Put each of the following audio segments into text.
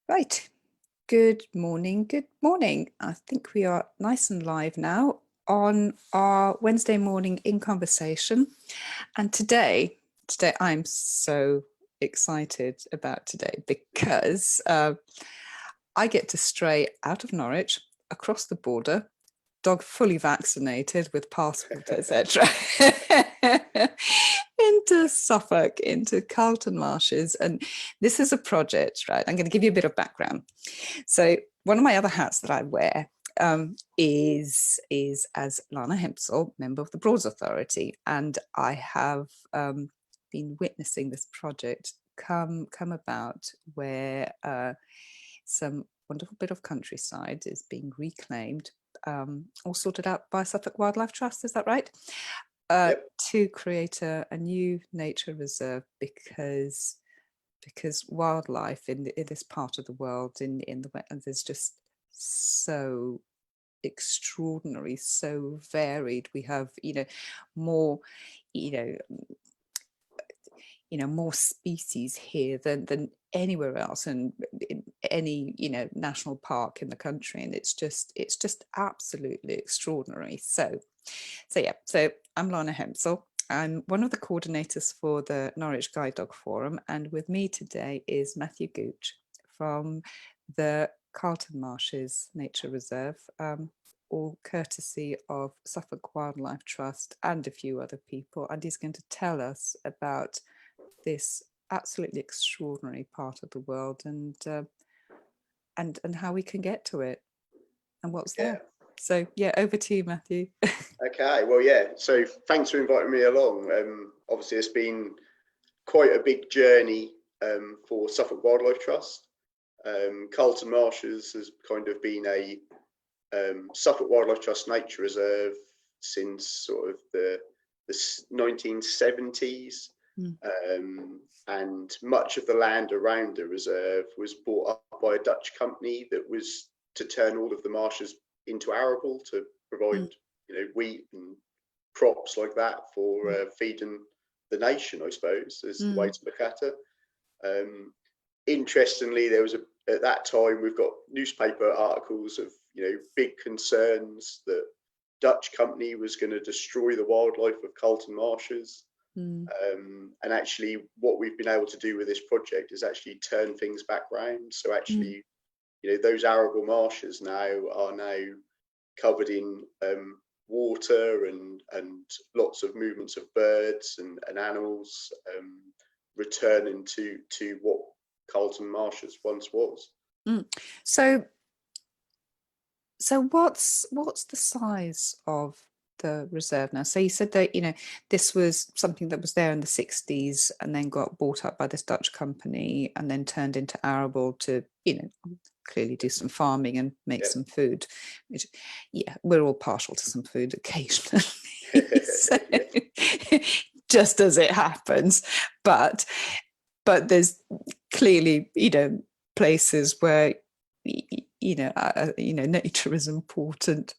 Right. Good morning. Good morning. I think we are nice and live now on our Wednesday morning in conversation. And today I'm so excited about today because I get to stray out of Norwich across the border, dog fully vaccinated with passport, etc. into Suffolk, into Carlton Marshes. And this is a project, right? I'm going to give you a bit of background. So one of my other hats that I wear is as Lana Hempsall, member of the Broads Authority, and I have been witnessing this project come about where some wonderful bit of countryside is being reclaimed, all sorted out by Suffolk Wildlife Trust. Is that right? Yep. To create a new nature reserve because wildlife in this part of the world, in the wetlands, is just so extraordinary, so varied. We have more more species here than anywhere else, and in any national park in the country, and it's just absolutely extraordinary. So I'm Lana Hempsall. I'm one of the coordinators for the Norwich Guide Dog Forum, and with me today is Matthew Gooch from the Carlton Marshes Nature Reserve, all courtesy of Suffolk Wildlife Trust and a few other people, and he's going to tell us about this absolutely extraordinary part of the world and how we can get to it and what's there. So over to you, Matthew. Okay, well, so thanks for inviting me along. Obviously it's been quite a big journey for Suffolk Wildlife Trust. Carlton Marshes has kind of been a Suffolk Wildlife Trust nature reserve since sort of the 1970s. And much of the land around the reserve was bought up by a Dutch company that was to turn all of the marshes into arable to provide wheat and crops like that for feeding the nation, I suppose, is the way to look at it. Interestingly, there was at that time, we've got newspaper articles of big concerns that Dutch company was going to destroy the wildlife of Carlton Marshes. And actually what we've been able to do with this project is actually turn things back round. So actually, those arable marshes are now covered in water and lots of movements of birds and animals, returning to what Carlton Marshes once was. So what's the size of the reserve now? So you said that this was something that was there in the 60s and then got bought up by this Dutch company and then turned into arable to clearly do some farming and make some food, which we're all partial to some food occasionally. So, just as it happens, but there's clearly places where nature is important.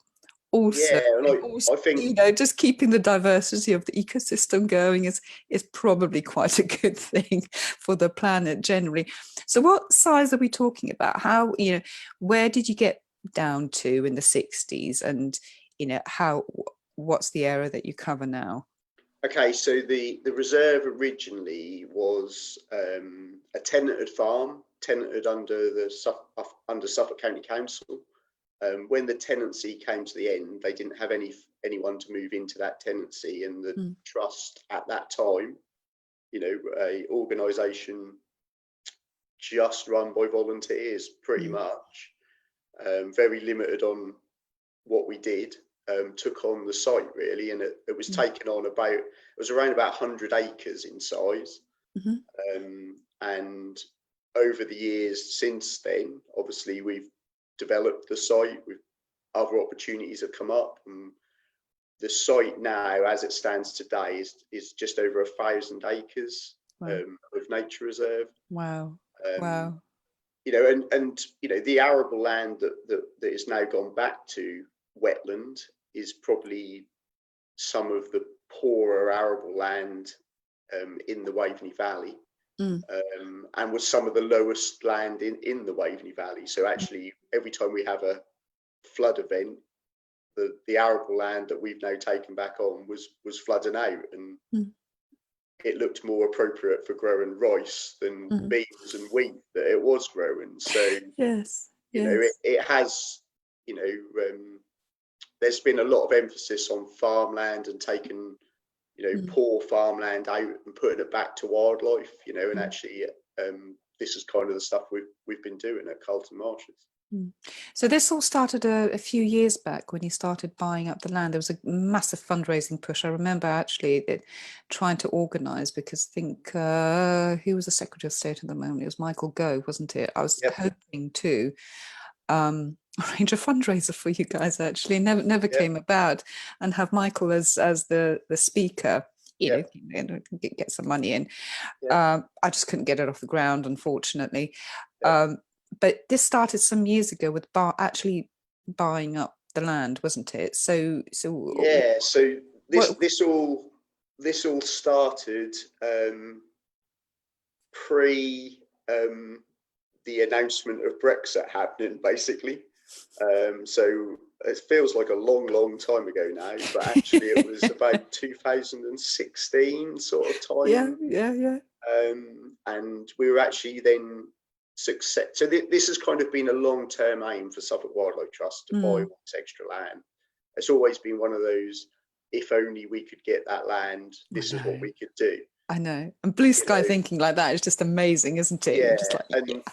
Also, I think just keeping the diversity of the ecosystem going is probably quite a good thing for the planet generally. So what size are we talking about? How, where did you get down to in the 60s, and what's the area that you cover now? Okay, so the reserve originally was a tenanted farm, tenanted under Suffolk County Council. When the tenancy came to the end, they didn't have anyone to move into that tenancy, and the trust at that time, a organisation just run by volunteers, pretty much, very limited on what we did, took on the site really, and it was taken on it was around about 100 acres in size. And over the years since then, obviously we've developed the site, with other opportunities have come up, and the site now as it stands today is just over 1,000 acres of nature reserve. Wow. And the arable land that is now gone back to wetland is probably some of the poorer arable land in the Waveney Valley. Mm. and was some of the lowest land in the Waveney Valley. So actually, every time we have a flood event, the arable land that we've now taken back on was flooding out, and it looked more appropriate for growing rice than beans and wheat that it was growing. So Yes. you know, it has, you know, there's been a lot of emphasis on farmland and taking, you know, poor farmland out and putting it back to wildlife, you know, and actually this is kind of the stuff we've been doing at Carlton Marshes. So this all started a few years back when you started buying up the land. There was a massive fundraising push. I remember actually trying to organise, because I think who was the Secretary of State at the moment? It was Michael Gove, wasn't it? I was hoping to arrange a fundraiser for you guys. Actually, never came about, and have Michael as the speaker. You know, get some money in. I just couldn't get it off the ground, unfortunately. But this started some years ago with actually buying up the land, wasn't it? So yeah. So this all started pre the announcement of Brexit happening, basically. So it feels like a long time ago now, but actually it was about 2016 sort of time. Yeah. And we were actually then success. So this has kind of been a long-term aim for Suffolk Wildlife Trust to buy all this extra land. It's always been one of those, if only we could get that land, this is what we could do. I know. And blue sky thinking like that is just amazing, isn't it? Yeah. Just like,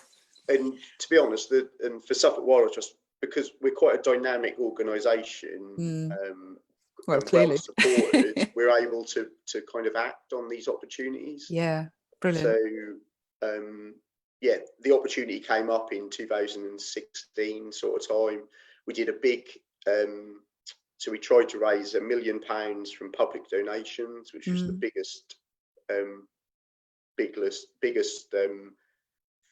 and to be honest, and for Suffolk Wildlife Trust, because we're quite a dynamic organisation, well, and clearly. well supported, we're able to kind of act on these opportunities. Yeah, brilliant. So yeah, the opportunity came up in 2016 sort of time. We did a big, so we tried to raise £1 million from public donations, which was the biggest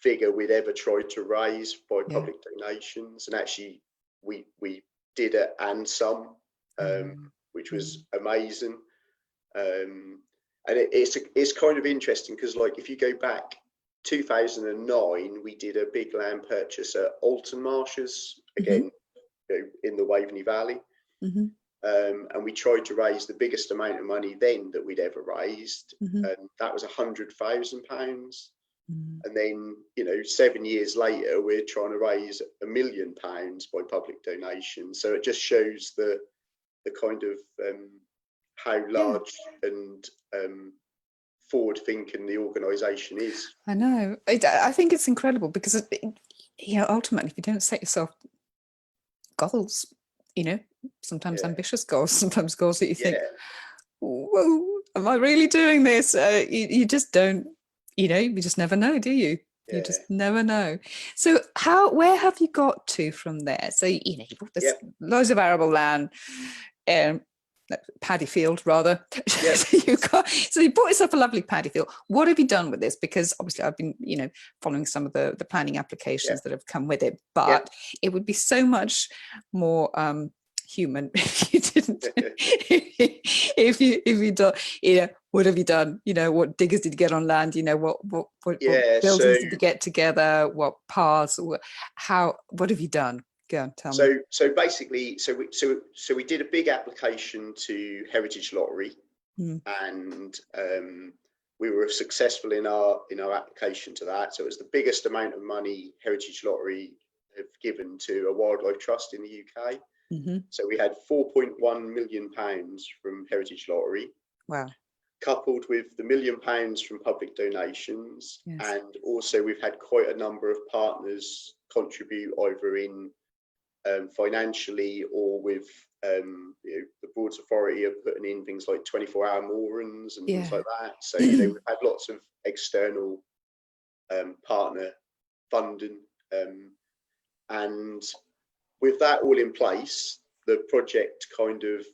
figure we'd ever tried to raise by public donations. And actually we did it and some, which was amazing. And it's kind of interesting because, like, if you go back 2009, we did a big land purchase at Alton Marshes, again, you know, in the Waveney Valley. And we tried to raise the biggest amount of money then that we'd ever raised, and that was £100,000. And then, you know, 7 years later, we're trying to raise £1 million by public donation. So it just shows the kind of how large and forward-thinking the organisation is. I know. I think it's incredible because, you know, ultimately, if you don't set yourself goals, you know, sometimes ambitious goals, sometimes goals that you think, whoa, am I really doing this? You just don't, you know, you just never know, do you? You just never know. So where have you got to from there? So, you know, you've got this loads of arable land, paddy field rather. So you bought yourself a lovely paddy field. What have you done with this? Because obviously I've been, you know, following some of the planning applications that have come with it, but it would be so much more human if you didn't if you don't, you know, what have you done? You know, what diggers did you get on land? You know, what buildings did you get together? What paths? What have you done? Go on, tell me. So basically, we did a big application to Heritage Lottery, and we were successful in our application to that. So it was the biggest amount of money Heritage Lottery have given to a wildlife trust in the UK. So we had £4.1 million from Heritage Lottery. Wow. Coupled with the £1 million from public donations, and also we've had quite a number of partners contribute either in financially or with you know, the Broads Authority are putting in things like 24-hour moorings and things like that. So you know, we've had lots of external partner funding, and with that all in place, the project kind of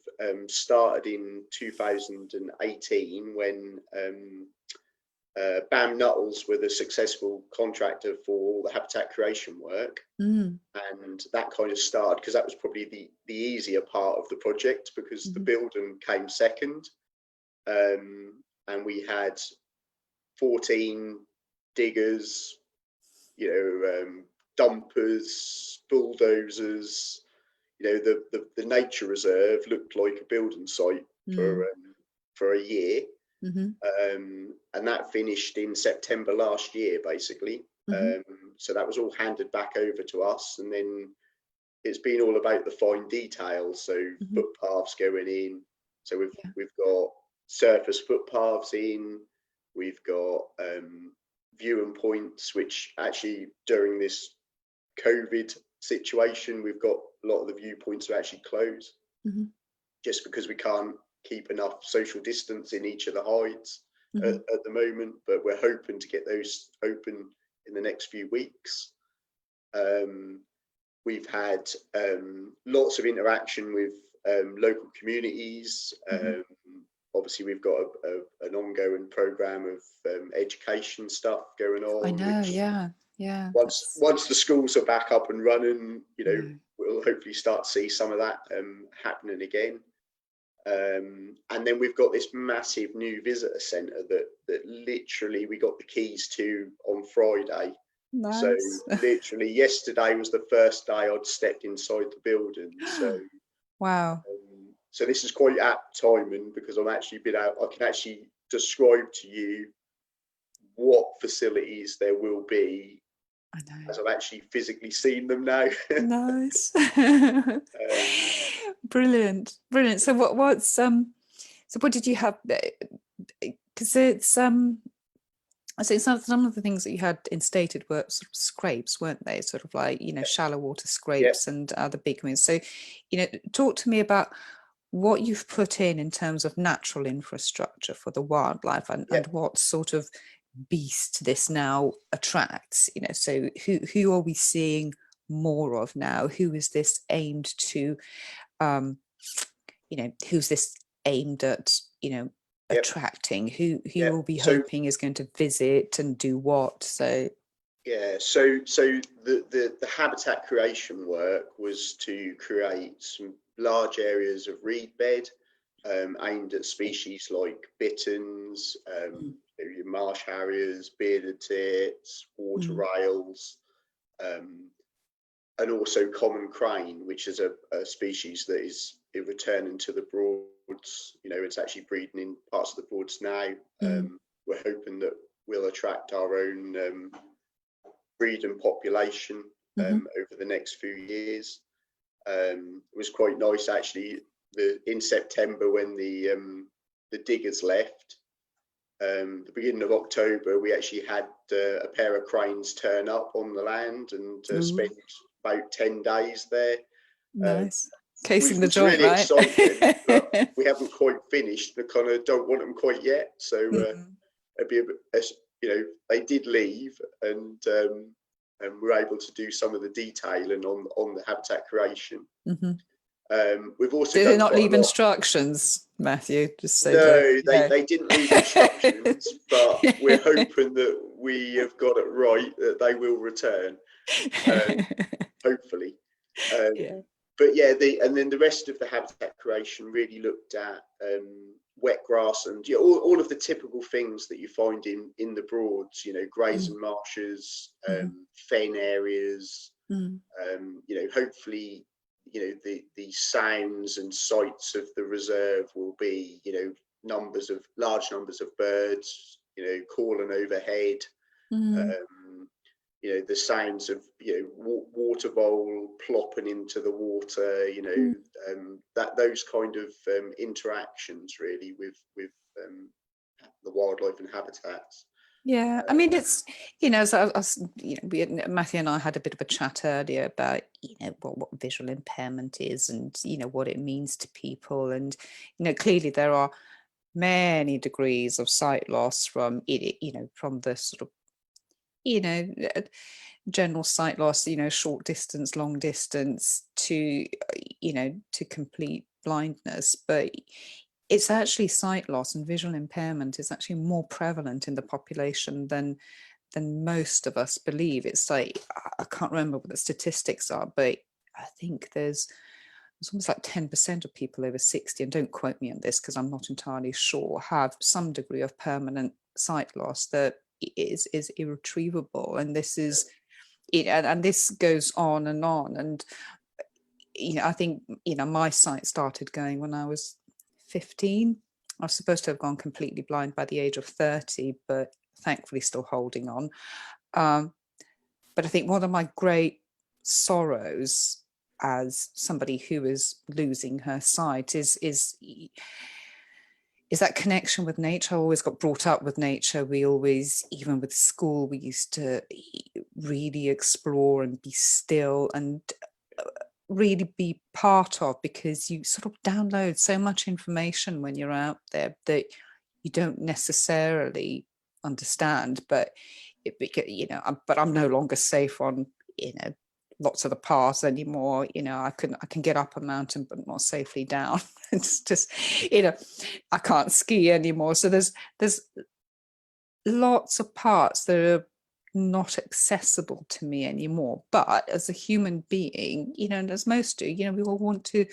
started in 2018 when BAM Nuttall were the successful contractor for all the habitat creation work. And that kind of started, because that was probably the easier part of the project, because the building came second. And we had 14 diggers, dumpers, bulldozers. The nature reserve looked like a building site for a year. And that finished in September last year, basically. So that was all handed back over to us, and then it's been all about the fine details. So footpaths going in. So we've got surface footpaths in. We've got viewing points, which actually during this COVID situation, we've got a lot of the viewpoints are actually closed, just because we can't keep enough social distance in each of the hides at the moment. But we're hoping to get those open in the next few weeks. We've had lots of interaction with local communities. Obviously, we've got an ongoing program of education stuff going on. I know, which yeah. Once the schools are back up and running, we'll hopefully start to see some of that happening again. And then we've got this massive new visitor centre that literally we got the keys to on Friday. Nice. So literally yesterday was the first day I'd stepped inside the building. So wow. So this is quite apt timing, because I'm actually been out. I can actually describe to you what facilities there will be, as I've actually physically seen them now. Nice. Brilliant. So what did you have? Because it's I think some of the things that you had instated were sort of scrapes, weren't they? Sort of like, shallow water scrapes and other big ones. So, talk to me about what you've put in terms of natural infrastructure for the wildlife, and what sort of beast this now attracts. So who are we seeing more of now? Who is this aimed to? Who's this aimed at? Attracting? Who will be hoping is going to visit and do what? So the habitat creation work was to create some large areas of reed bed aimed at species like bitterns, your marsh harriers, bearded tits, water rails, and also common crane, which is a species that is returning to the Broads. It's actually breeding in parts of the Broads now. We're hoping that we'll attract our own breeding population over the next few years. It was quite nice actually. In September, when the diggers left, the beginning of October, we actually had a pair of cranes turn up on the land and spent about 10 days there. Nice. Casing the joint, really right? Exciting, but we haven't quite finished. We kind of don't want them quite yet. So it'd be they did leave, and we're able to do some of the detailing on the habitat creation. We've also did they not leave instructions, Matthew? Just so they didn't leave instructions, but we're hoping that we have got it right, that they will return, hopefully. But and then the rest of the habitat creation really looked at wet grass and all of the typical things that you find in the Broads, grazing marshes, fen areas, hopefully the sounds and sights of the reserve will be large numbers of birds calling overhead, the sounds of water bowl plopping into the water, that those kind of interactions really with the wildlife and habitats. Yeah, I mean, it's, so Matthew and I had a bit of a chat earlier about, what visual impairment is and, what it means to people. And, clearly there are many degrees of sight loss from, from the sort of, general sight loss, short distance, long distance to, to complete blindness. But it's actually sight loss and visual impairment is actually more prevalent in the population than most of us believe. It's like, I can't remember what the statistics are, but I think there's it's almost like 10% of people over 60, and don't quote me on this because I'm not entirely sure, have some degree of permanent sight loss that is irretrievable. And this is it, and this goes on and on. And I think my sight started going when I was 15. I was supposed to have gone completely blind by the age of 30, but thankfully still holding on. But I think one of my great sorrows as somebody who is losing her sight is that connection with nature. I always got brought up with nature. We always, even with school, we used to really explore and be still and really be part of, because you sort of download so much information when you're out there that you don't necessarily understand, but but I'm no longer safe on lots of the paths anymore. I can get up a mountain but not safely down. It's just I can't ski anymore. So there's lots of parts that are not accessible to me anymore. But as a human being, and as most do, we all want to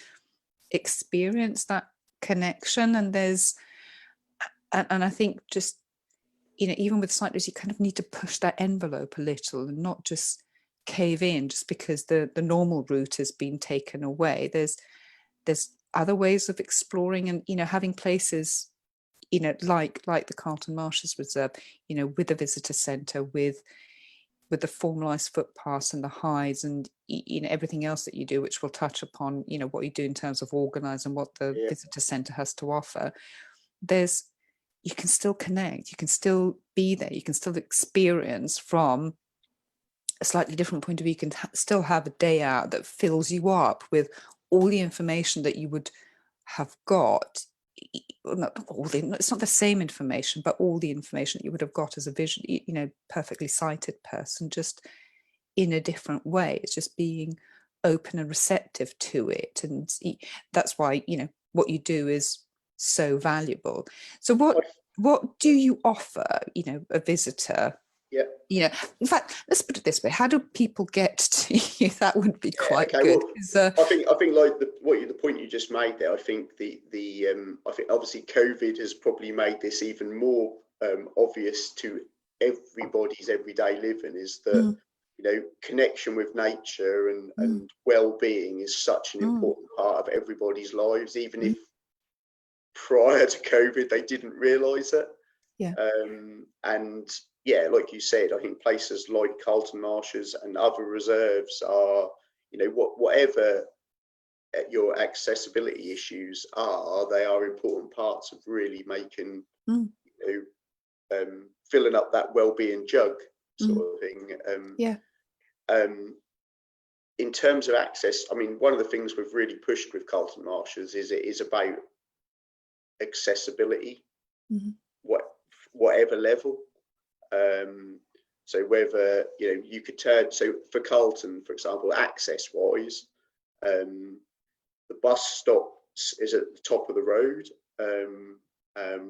experience that connection. And I think just even with sight loss, you kind of need to push that envelope a little and not just cave in just because the normal route has been taken away. There's other ways of exploring, and having places like the Carlton Marshes Reserve, with a visitor centre, with the formalised footpaths and the hides and everything else that you do, which we'll touch upon, what you do in terms of organise and what the visitor centre has to offer. You can still connect, you can still be there, you can still experience from a slightly different point of view. You can still have a day out that fills you up with all the information that you would have got. It's not the same information, but all the information that you would have got as a perfectly sighted person, just in a different way. It's just being open and receptive to it. And that's why, what you do is so valuable. So what do you offer, a visitor? Yeah. In fact, let's put it this way: how do people get to you? That would be quite good. Well, I think like the point you just made there. I think I think obviously COVID has probably made this even more obvious to everybody's everyday living, is that connection with nature and well-being is such an important part of everybody's lives, even if prior to COVID they didn't realise it. And yeah, like you said, I think places like Carlton Marshes and other reserves are, whatever your accessibility issues are, they are important parts of really making, filling up that well-being jug sort of thing. In terms of access, I mean, one of the things we've really pushed with Carlton Marshes is it is about accessibility, whatever level. So whether you could turn, so for Carlton, for example, access wise, the bus stop is at the top of the road.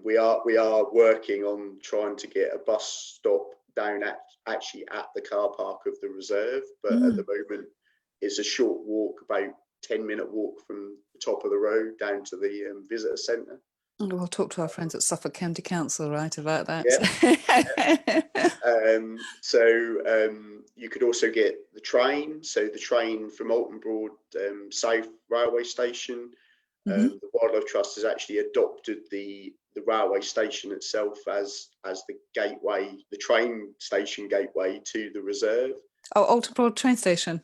We are working on trying to get a bus stop down actually at the car park of the reserve, but at the moment it's a short walk, about 10-minute walk from the top of the road down to the visitor centre. We'll talk to our friends at Suffolk County Council, right, about that. You could also get the train. So the train from Alton Broad South Railway Station. The Wildlife Trust has actually adopted the railway station itself as the gateway, the train station gateway to the reserve. Oh, Alton Broad train station.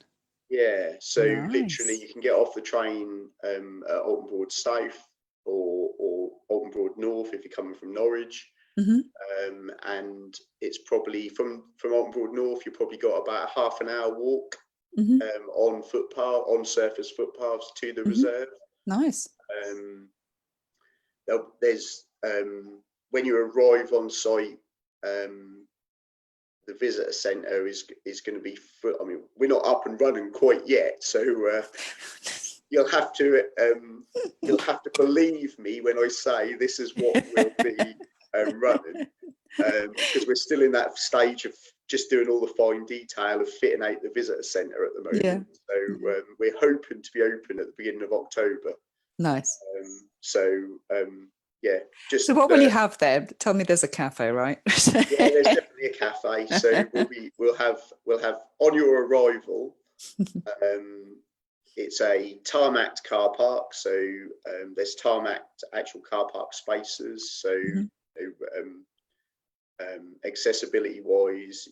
Yeah, so literally you can get off the train at Alton Broad South or Alton Broad North if you're coming from Norwich. And it's probably from Alton Broad North, you've probably got about a half an hour walk on surface footpaths to the reserve. Nice. There's when you arrive on site, the visitor centre is going to be I mean, we're not up and running quite yet, so you'll have to believe me when I say this is what will be running. because we're still in that stage of just doing all the fine detail of fitting out the visitor centre at the Yeah. moment. So we're hoping to be open at the beginning of October. Nice. Yeah, just So what will you have there? Tell me there's a cafe, right? yeah, there's definitely a cafe. So we'll have on your arrival. It's a tarmacked car park, so there's tarmacked actual car park spaces. So accessibility wise,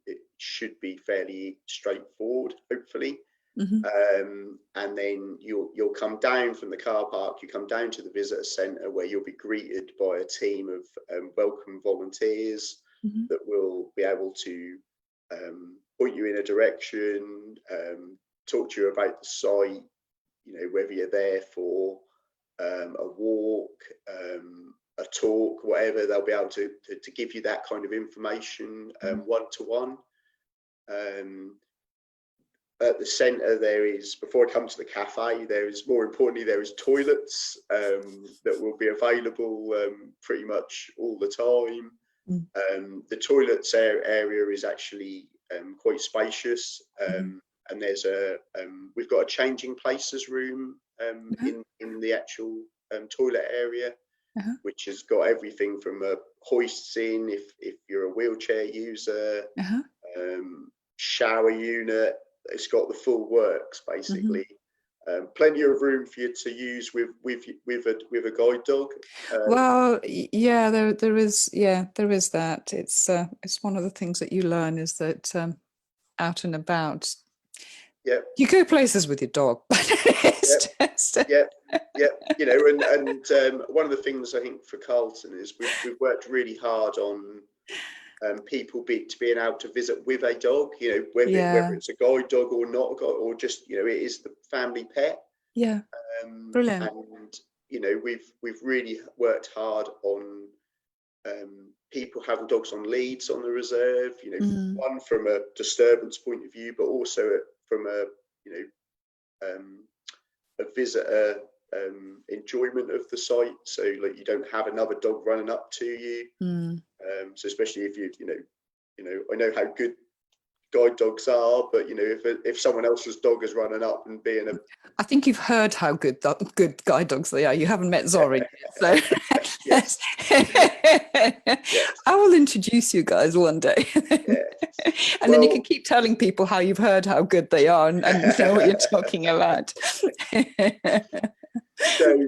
it should be fairly straightforward, hopefully. And then you'll come down from the car park, you come down to the visitor centre, where you'll be greeted by a team of welcome volunteers that will be able to point you in a direction, talk to you about the site, whether you're there for a walk, a talk, whatever. They'll be able to give you that kind of information one-to-one. At the centre, there is, before I come to the cafe, there is, more importantly, there is toilets that will be available pretty much all the time. The toilets area is actually quite spacious, and there's we've got a changing places room in the actual toilet area, which has got everything from hoists in if you're a wheelchair user, shower unit. It's got the full works basically. Plenty of room for you to use with a guide dog. Well, yeah, there is that. It's one of the things that you learn is that out and about, you go places with your dog. Yeah. And one of the things I think for Carlton is we've worked really hard on people being able to visit with a dog, whether it's a guide dog or not a guide, or just it is the family pet. Brilliant. And we've really worked hard on people having dogs on leads on the reserve, one from a disturbance point of view, but also from a visitor enjoyment of the site, so like you don't have another dog running up to you. So especially if I know how good guide dogs are, but if someone else's dog is running up and being I think you've heard how good guide dogs they are. You haven't met Zori, so yes. I will introduce you guys one day, and then you can keep telling people how you've heard how good they are and know what you're talking about.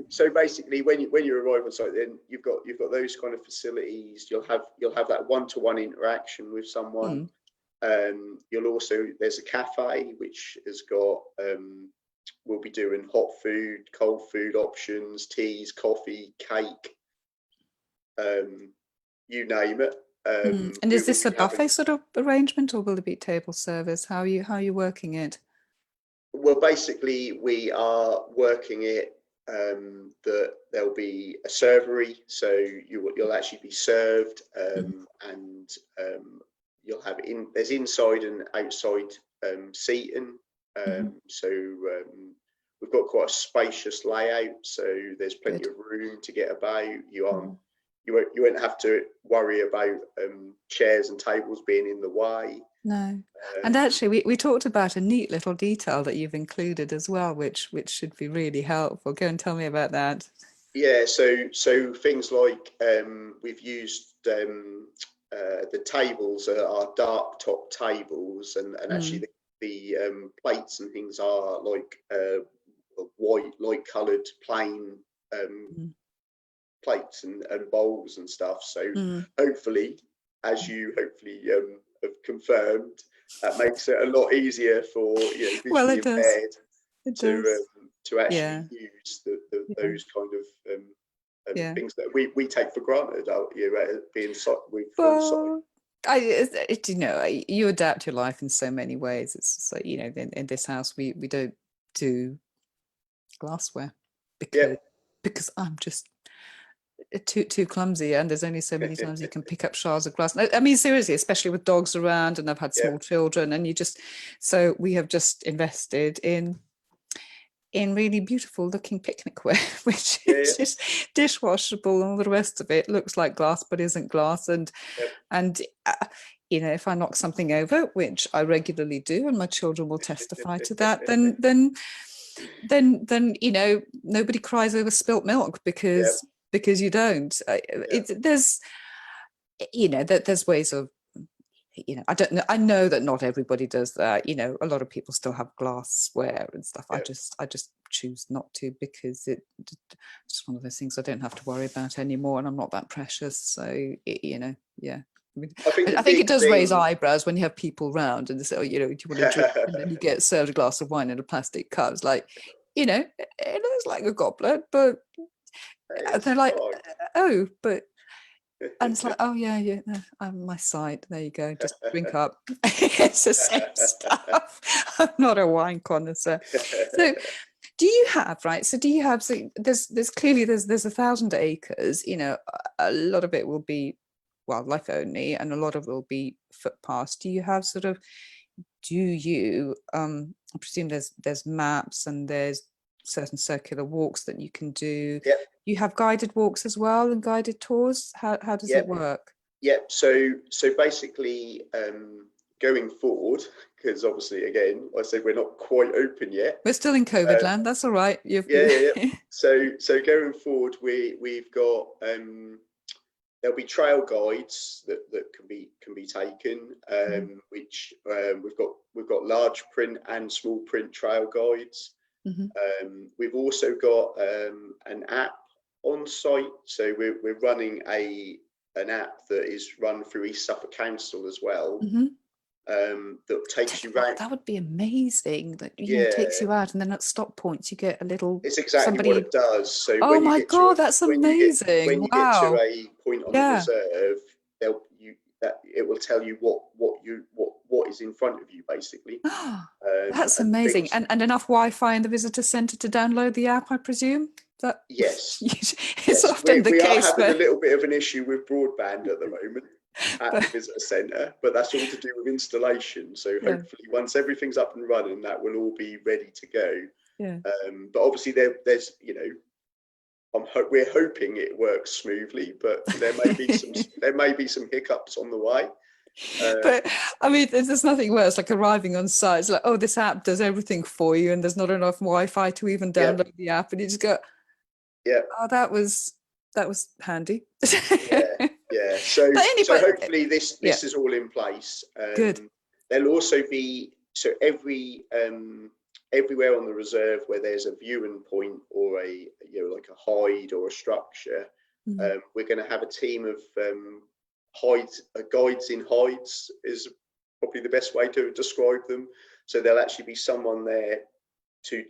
So basically, when you arrive on site, then you've got those kind of facilities. You'll have that one-to-one interaction with someone. You'll also, there's a cafe which has got we'll be doing hot food, cold food options, teas, coffee, cake, you name it. And is this a buffet sort of arrangement, or will it be table service? How are you working it? Well, basically, we are working it that there'll be a servery, so you'll actually be served, and you'll have there's inside and outside seating. So we've got quite a spacious layout, so there's plenty of room to get about. You won't have to worry about chairs and tables being in the way. No. And actually, we talked about a neat little detail that you've included as well, which should be really helpful. Go and tell me about that. Yeah, so things like we've used the tables are dark top tables, and actually the plates and things are like white, light coloured, plain plates and bowls and stuff. So hopefully, as you have confirmed, that makes it a lot easier for visually impaired to actually use those kind of things that we take for granted. Being you adapt your life in so many ways. It's just like, in this house we don't do glassware because I'm just too clumsy, and there's only so many times you can pick up shards of glass. I mean, seriously, especially with dogs around, and I've had small children, and so we have just invested in in really beautiful looking picnic wear, which Yeah, is yeah, just dishwashable, and all the rest of it looks like glass but isn't glass. yep, And if I knock something over, which I regularly do, and my children will testify to that, then nobody cries over spilt milk yep, because you don't. yep, There's ways of, I don't know. I know that not everybody does that. A lot of people still have glassware and stuff. I yep. just choose not to, because it's just one of those things I don't have to worry about anymore, and I'm not that precious. So yeah. I mean, I think the I think it big does raise thing. eyebrows when you have people round and they say, "Oh, do you want to drink?" And then you get served a glass of wine in a plastic cup. It's like, it looks like a goblet, but they're It's like, fine. "Oh, but." And it's like, oh yeah, yeah, no, I'm my side. There you go. Just drink up. It's the same stuff. I'm not a wine connoisseur. So do you have, right? So do you have, so there's clearly there's 1,000 acres, a lot of it will be wildlife only, and a lot of it will be footpaths. Do you have sort of, I presume there's maps and there's certain circular walks that you can do. Yep, You have guided walks as well and guided tours. How does it yep, work? yep. So basically, going forward, because obviously, again, I said we're not quite open yet. We're still in COVID Um, land. That's all right. yeah, yeah, yeah. So going forward, we've got there'll be trail guides that can be taken, Mhm, which we've got large print and small print trail guides. mhm, We've also got an app on site, so we're running an app that is run through East Suffolk Council as well, mhm. that takes you Oh, round. that would be amazing. That takes Yeah, you out, and then at stop points you get a little it's exactly what somebody. it does. So Oh my God, that's when amazing! you get to Wow. a point on the Yeah. reserve, that it will tell you what is in front of you basically. That's And amazing. things. And enough Wi-Fi in the visitor centre to download the app, I presume? That Yes, it's yes, often the we are case having a where, little bit of an issue with broadband at the moment at but the visitor centre, but that's all to do with installation. So yeah, hopefully, once everything's up and running, that will all be ready to go. yeah. But obviously, there's we're hoping it works smoothly, but there may be some hiccups on the way. But I mean, there's nothing worse like arriving on site. It's like, oh, this app does everything for you, and there's not enough Wi-Fi to even Yeah, download the app, and you just go, yeah, oh, that was handy. yeah, yeah. So But so anyway, hopefully yeah, this is all in place. good. There'll also be everywhere on the reserve where there's a viewing point or like a hide or a structure, Mm, we're going to have a team of guides in hides is probably the best way to describe them. So there'll actually be someone there to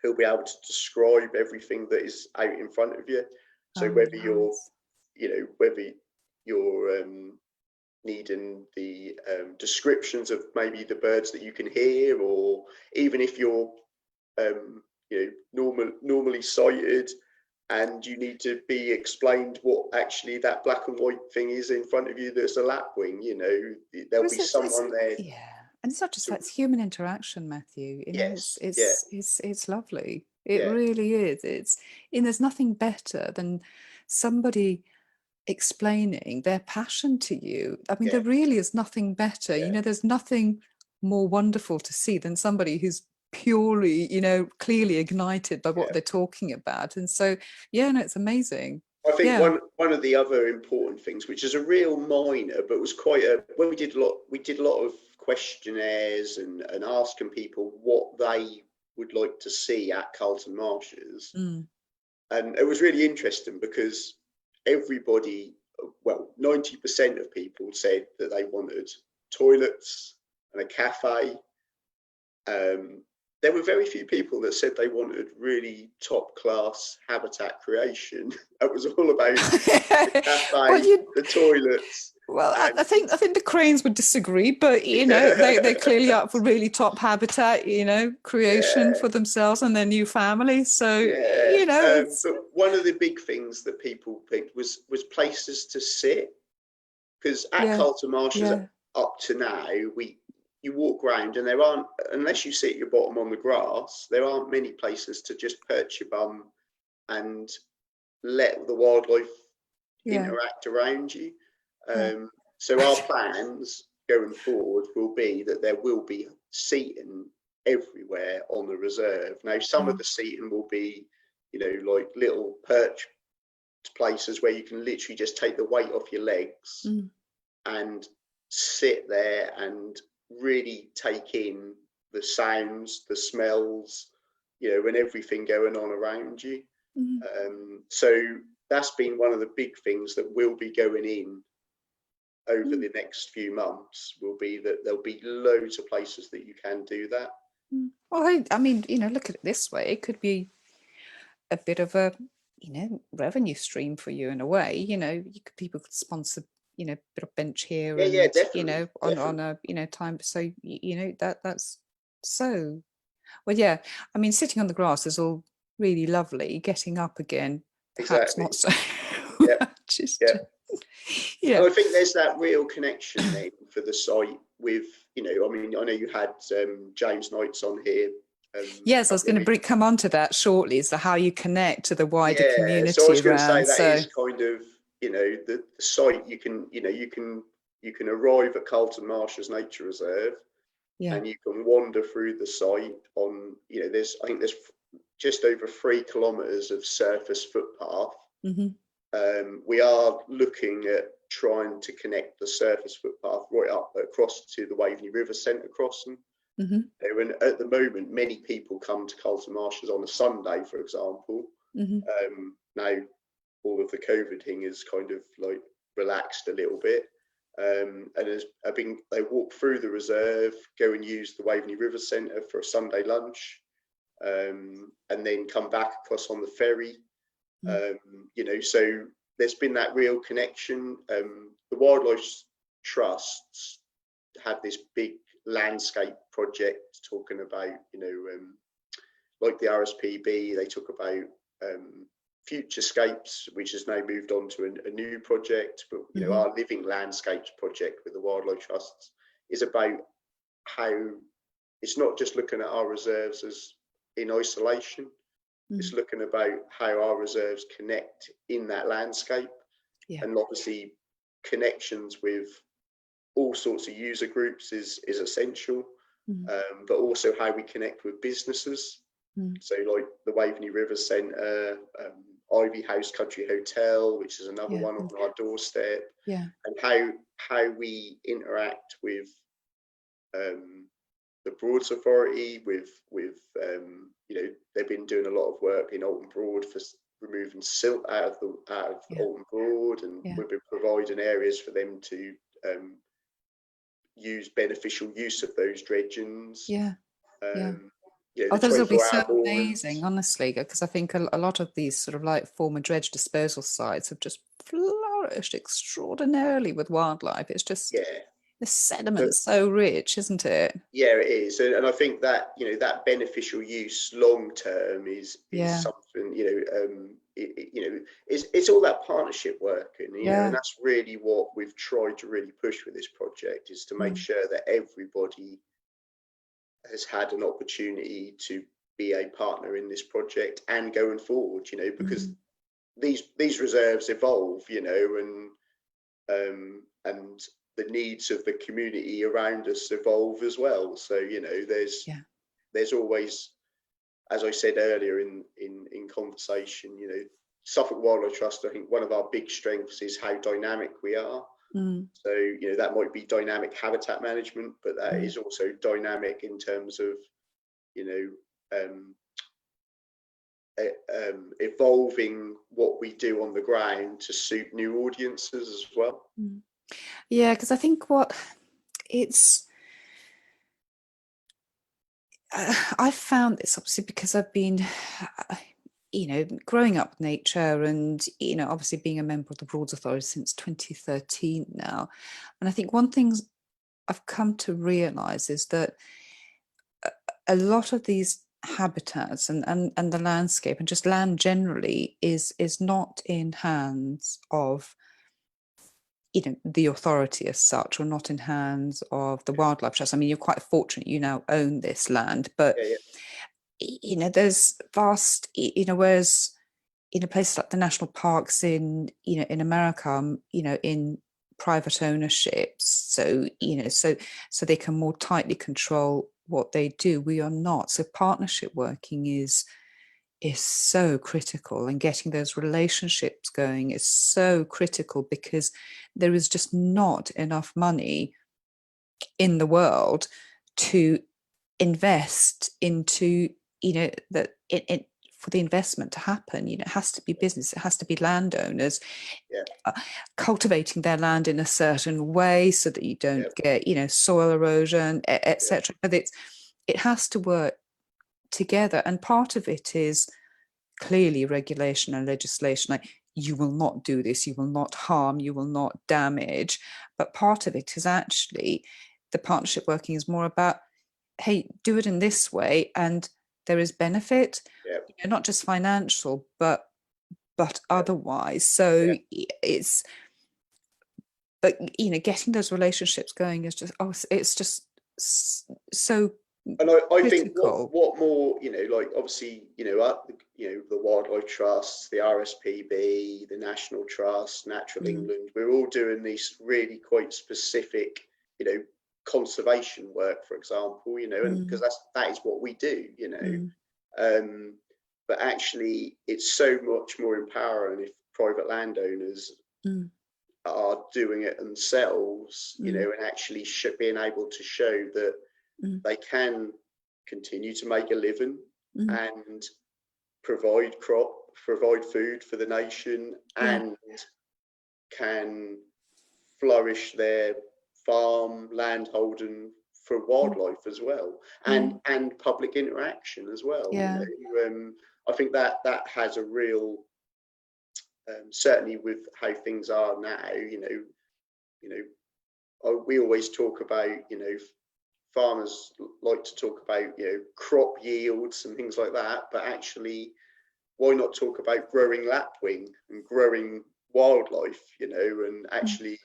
who'll be able to describe everything that is out in front of you. So oh, nice. whether you're needing the descriptions of maybe the birds that you can hear, or even if you're normally sighted and you need to be explained what actually that black and white thing is in front of you that's a lapwing, there'll Well, be it's someone there yeah, and it's not just to. that; it's human interaction, Matthew. It's Yes, yeah, it's it's it's lovely. It yeah, really is. There's nothing better than somebody explaining their passion to you. I mean, there yeah, really is nothing better. yeah, There's nothing more wonderful to see than somebody who's purely, clearly ignited by what yeah. they're talking about. And so, yeah, no, it's amazing. I think Yeah. one of the other important things, which is a real minor, but was quite a when we did a lot of questionnaires and asking people what they would like to see at Carlton Marshes, Mm. and it was really interesting because everybody, well, 90% of people said that they wanted toilets and a cafe. Um, there were very few people that said they wanted really top class habitat creation. It was all about the Well, cafe, the toilets, well, I and think the cranes would disagree, but they're clearly up for really top habitat, creation yeah, for themselves and their new family. So, yeah. it's But one of the big things that people picked was places to sit, because at yeah, Carlton Marshes yeah. up to now you walk around and there aren't, unless you sit at your bottom on the grass, there aren't many places to just perch your bum and let the wildlife interact around you. So our plans going forward will be that there will be seating everywhere on the reserve. Now, some of the seating will be, like little perch places where you can literally just take the weight off your legs and sit there and really take in the sounds, the smells, and everything going on around you. So that's been one of the big things that will be going in over the next few months, will be that there'll be loads of places that you can do that. Well, I mean, look at it this way. It could be a bit of a, revenue stream for you in a way. People could sponsor, a bit of bench here and, definitely, on a, time. So, that's so, well, yeah. I mean, sitting on the grass is all really lovely. Getting up again, perhaps exactly. not so. Just, And I think there's that real connection then for the site with, I mean, I know you had James Knights on here. Yes, I was going to come on to that shortly. So how you connect to the wider community so I was going to around. say that is kind of, the site you can arrive at Carlton Marshes Nature Reserve, and you can wander through the site on, I think there's just over 3 kilometres of surface footpath. We are looking at trying to connect the surface footpath right up across to the Waveney River Centre crossing. And at the moment, many people come to Carlton Marshes on a Sunday, for example. Now, all of the COVID thing is kind of like relaxed a little bit. And they walk through the reserve, go and use the Waveney River Centre for a Sunday lunch, and then come back across on the ferry. So there's been that real connection. The Wildlife Trusts had this big landscape project talking about, like the RSPB, they talk about Futurescapes, which has now moved on to a new project. But our Living Landscapes project with the Wildlife Trusts is about how it's not just looking at our reserves as in isolation. It's looking about how our reserves connect in that landscape, and obviously connections with all sorts of user groups is essential, but also how we connect with businesses. So like the Waveney River Centre, Ivy House Country Hotel, which is another one on our doorstep, and how we interact with the Broads Authority, with they've been doing a lot of work in Alton Broad for removing silt out of Alton Broad, and we've been providing areas for them to use beneficial use of those dredgings. Those will be so amazing, honestly, because I think a lot of these sort of like former dredge disposal sites have just flourished extraordinarily with wildlife. It's just the sediment's so rich, isn't it? Yeah, it is, and I think that that beneficial use long term is something it's all that partnership work, and and that's really what we've tried to really push with this project, is to make sure that everybody has had an opportunity to be a partner in this project and going forward, because these reserves evolve, and the needs of the community around us evolve as well. So there's always, as I said earlier in conversation, Suffolk Wildlife Trust, I think one of our big strengths is how dynamic we are. So that might be dynamic habitat management, but that is also dynamic in terms of evolving what we do on the ground to suit new audiences as well. Yeah, because I think I've found this obviously because I've been, growing up with nature and, obviously being a member of the Broads Authority since 2013 now. And I think one thing I've come to realise is that a lot of these habitats and the landscape and just land generally is not in hands of the authority as such, or not in hands of the wildlife trust. I mean, you're quite fortunate you now own this land, but Yeah, there's vast, whereas places like the national parks in America, in private ownerships, so they can more tightly control what they do. We are not. So partnership working is so critical, and getting those relationships going is so critical, because there is just not enough money in the world to invest into, that for the investment to happen. It has to be business, it has to be landowners yeah, cultivating their land in a certain way so that you don't yeah, get soil erosion, yeah, etc. But it has to work together, and part of it is clearly regulation and legislation, like you will not do this, you will not harm, you will not damage. But part of it is actually, the partnership working is more about, hey, do it in this way, and there is benefit, yeah, not just financial, but yeah, otherwise. So yeah. it's, but getting those relationships going is just, it's just so And I think critical. what more, like obviously, the Wildlife Trust, the RSPB, the National Trust, Natural Mm, England, we're all doing these really quite specific, conservation work, for example, and because mm, that is what we do, mm, Um, but actually, it's so much more empowering if private landowners mm, are doing it themselves, mm, and actually being able to show that mm, they can continue to make a living mm. and provide food for the nation, Yeah. and can flourish their farm land holding for Mm, wildlife as well, and mm. public interaction as well. Yeah. I think that has a real, certainly with how things are now. You know, we always talk about, farmers like to talk about, crop yields and things like that, but actually, why not talk about growing lapwing and growing wildlife? And Mm, actually,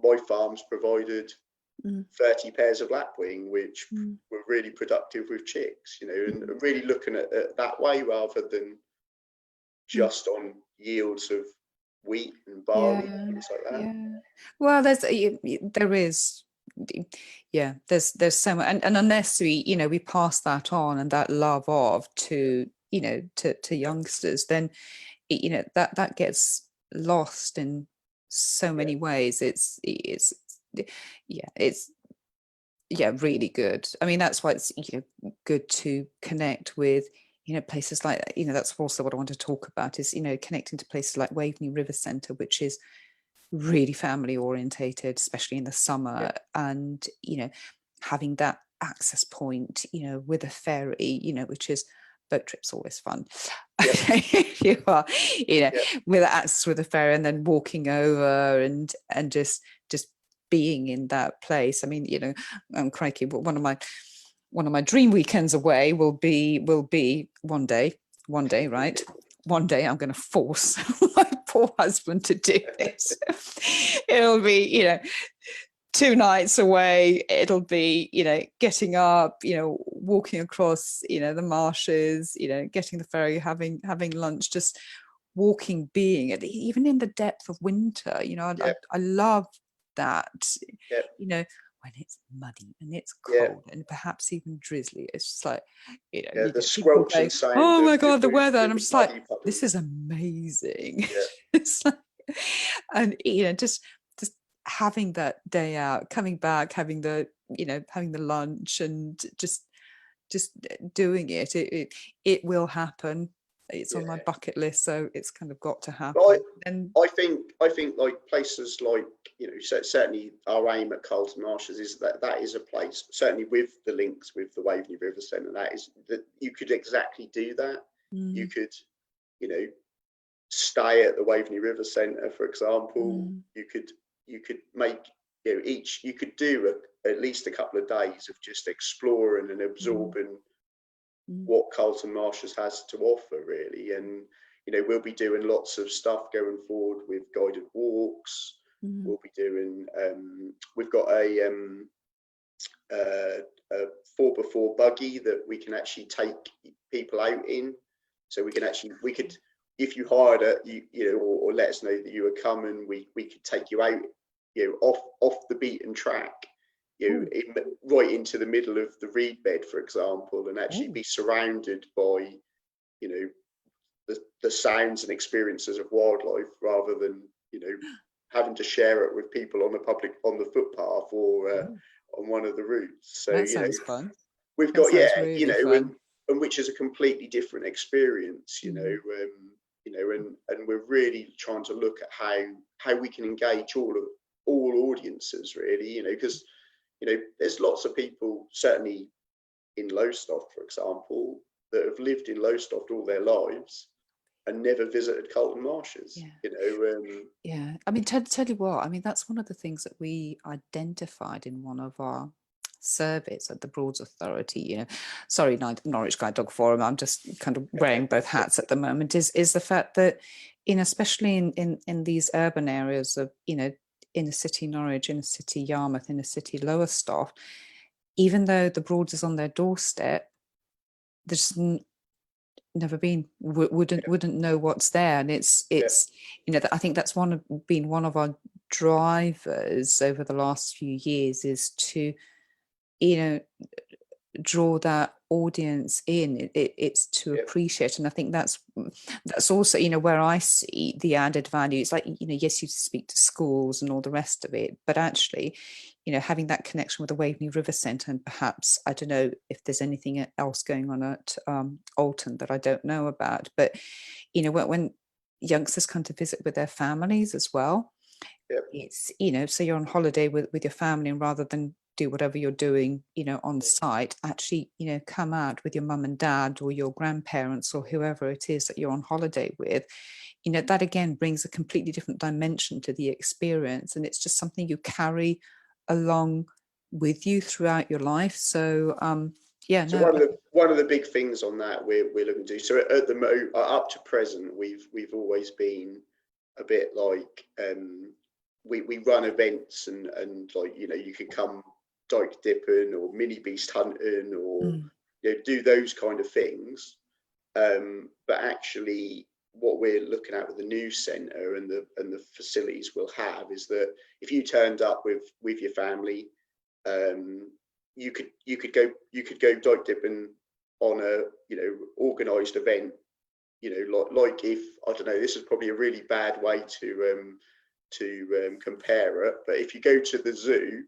my farms provided mm, 30 pairs of lapwing, which mm, were really productive with chicks. And mm, really looking at it that way rather than mm. just on yields of wheat and barley and Yeah. things like that. Yeah. Well, there is, yeah, there's so much, and unless we pass that on, and that love of to, to youngsters, then that gets lost in so Yeah, many ways. Yeah, it's really good. I mean, that's why it's good to connect with places like, that's also what I want to talk about, is connecting to places like Waveney River Centre, which is really family orientated, especially in the yeah, summer, and having that access point with a ferry, which is, boat trips always fun. yeah, You are, yeah, with access with a ferry, and then walking over, and just being in that place. I mean, crikey, but one of my dream weekends away will be one day, right? One day I'm going to force my poor husband to do this. It'll be, 2 nights away. It'll be, getting up, walking across, the marshes, getting the ferry, having lunch, just walking, being even in the depth of winter. yeah, I love that, yeah, when it's muddy and it's yeah, cold and perhaps even drizzly. It's just like, yeah. The people squelch going, and sound oh of my God, the weather. And I'm the just like, muddy this puddles. is amazing. Yeah, It's like, and just having that day out, coming back, having the lunch, and just doing it. It will happen. It's on my yeah. bucket list, so it's kind of got to But happen. And I think like places like, certainly our aim at Carlton Marshes is that is a place, certainly with the links with the Waveney River Centre, that is that you could exactly do that. You mm, could, you know, stay at the Waveney River Centre, for example. mm, You could make, you could do at least a couple of days of just exploring and mm, absorbing mm, what Carlton Marshes has to offer, really. And we'll be doing lots of stuff going forward with guided walks, Mm. we'll be doing. We've got a 4x4 buggy that we can actually take people out in. So we could, if you hired or let us know that you were coming, we could take you out, off the beaten track, right into the middle of the reed bed, for example, and actually be surrounded by, the sounds and experiences of wildlife, rather than, having to share it with people on the footpath or on one of the routes. So, That sounds fun. we've That got, sounds really fun. and which is a completely different experience, and we're really trying to look at how we can engage all audiences, really, because there's lots of people, certainly in Lowestoft, for example, that have lived in Lowestoft all their lives and never visited Carlton Marshes. Yeah, I mean, tell you what, I mean, that's one of the things that we identified in one of our surveys at the Broads Authority. Sorry, Norwich Guide Dog Forum, I'm just kind of wearing both hats at the moment, is the fact that, especially in these urban areas of, inner city Norwich, inner city Yarmouth, inner city Lowestoft, even though the Broads is on their doorstep, there's never been, wouldn't know what's there. And it's I think that's been one of our drivers over the last few years, is to draw that audience in. It's to appreciate, and I think that's also where I see the added value. It's like, yes, you speak to schools and all the rest of it, but actually having that connection with the Waveney River Centre, and perhaps, I don't know if there's anything else going on at Alton that I don't know about, but when youngsters come to visit with their families as well, it's so you're on holiday with your family, and rather than do whatever you're doing on site, actually come out with your mum and dad or your grandparents or whoever it is that you're on holiday with. That again brings a completely different dimension to the experience, and it's just something you carry along with you throughout your life. So So one of the big things on that we're looking to do. So at the up to present, we've always been a bit like, we run events and like, you can come dike dipping or mini beast hunting or do those kind of things. But actually, what we're looking at with the news centre and the facilities we'll have is that if you turned up with your family, you could go dike dipping on a organised event. Like if, I don't know, this is probably a really bad way to compare it, but if you go to the zoo,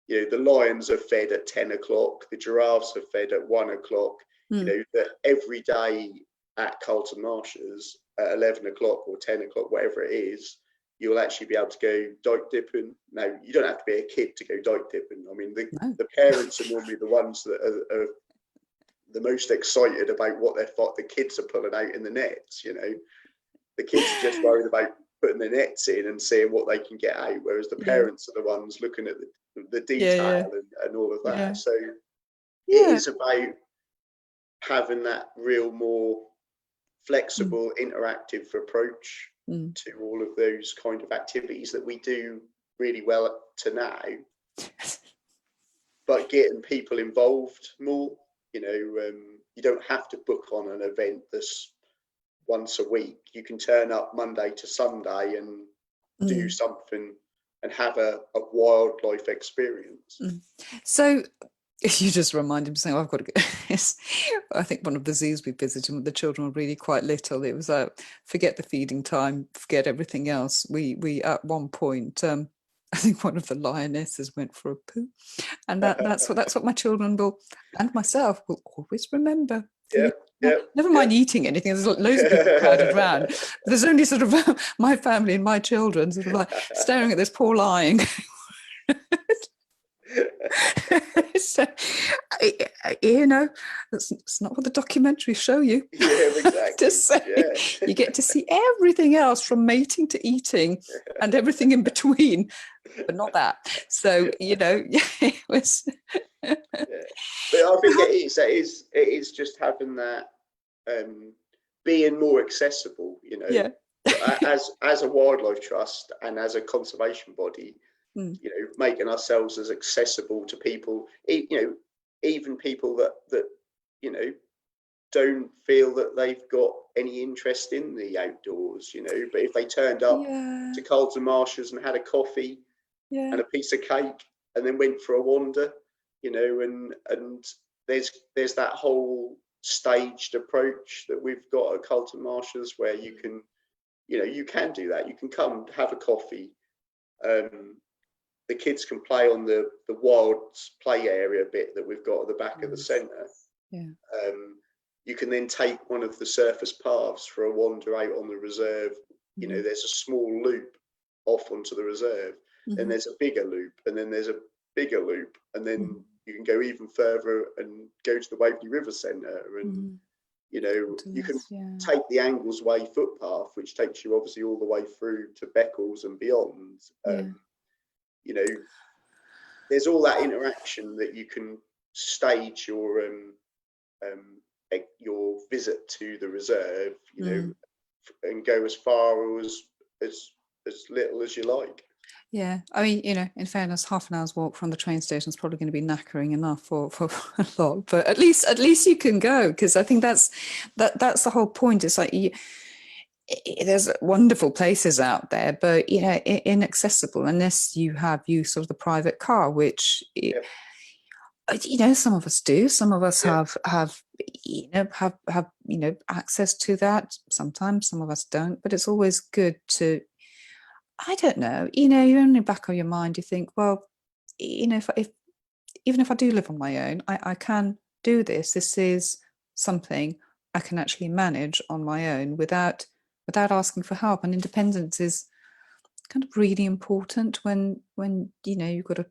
the lions are fed at 10 o'clock, the giraffes are fed at 1 o'clock. That every day at Carlton Marshes at 11 o'clock or 10 o'clock, whatever it is, you'll actually be able to go dike dipping. Now, you don't have to be a kid to go dike dipping. I mean, the parents are normally the ones that are the most excited about what the kids are pulling out in the nets. The kids are just worried about putting the nets in and seeing what they can get out, whereas the parents are the ones looking at the detail and all of that. So it is about having that real more flexible, interactive approach to all of those kind of activities that we do really well up to now, but getting people involved more. You don't have to book on an event that's once a week. You can turn up Monday to Sunday and do something and have a wildlife experience. So you just reminded me saying, I've got to go. I think one of the zoos we visited when the children were really quite little, it was forget the feeding time, forget everything else. We at one point, I think one of the lionesses went for a poo, and that's what my children will, and myself will always remember. Never mind eating anything. There's loads of people crowded around. But there's only sort of my family and my children sort of like staring at this poor lion. So, it's not what the documentaries show you. Yeah, exactly. You get to see everything else from mating to eating and everything in between, but not that. So it was. But I think it is just having that, being more accessible. as a wildlife trust and as a conservation body, making ourselves as accessible to people, even people that don't feel that they've got any interest in the outdoors, but if they turned up Yeah, to Carlton Marshes and had a coffee yeah, and a piece of cake and then went for a wander, and there's that whole staged approach that we've got at Carlton Marshes where you can do that. You can come have a coffee. The kids can play on the wilds play area bit that we've got at the back of the centre. yeah. You can then take one of the surface paths for a wander out on the reserve. There's a small loop off onto the reserve. Then there's a bigger loop, and then there's a bigger loop, and then you can go even further and go to the Waverley River Centre, and you can take the Angles Way footpath, which takes you obviously all the way through to Beccles and beyond. There's all that interaction that you can stage your visit to the reserve, and go as far as little as you like. Yeah, I mean, in fairness, half an hour's walk from the train station is probably going to be knackering enough for a lot, but at least you can go, because I think that's the whole point. It's like there's wonderful places out there, but inaccessible unless you have use of the private car, which some of us do. Some of us have access to that. Sometimes some of us don't, but it's always good to, I don't know, you're in the back of your mind, you think, well, if even if I do live on my own, I can do this. This is something I can actually manage on my own without asking for help. And independence is kind of really important when you've got a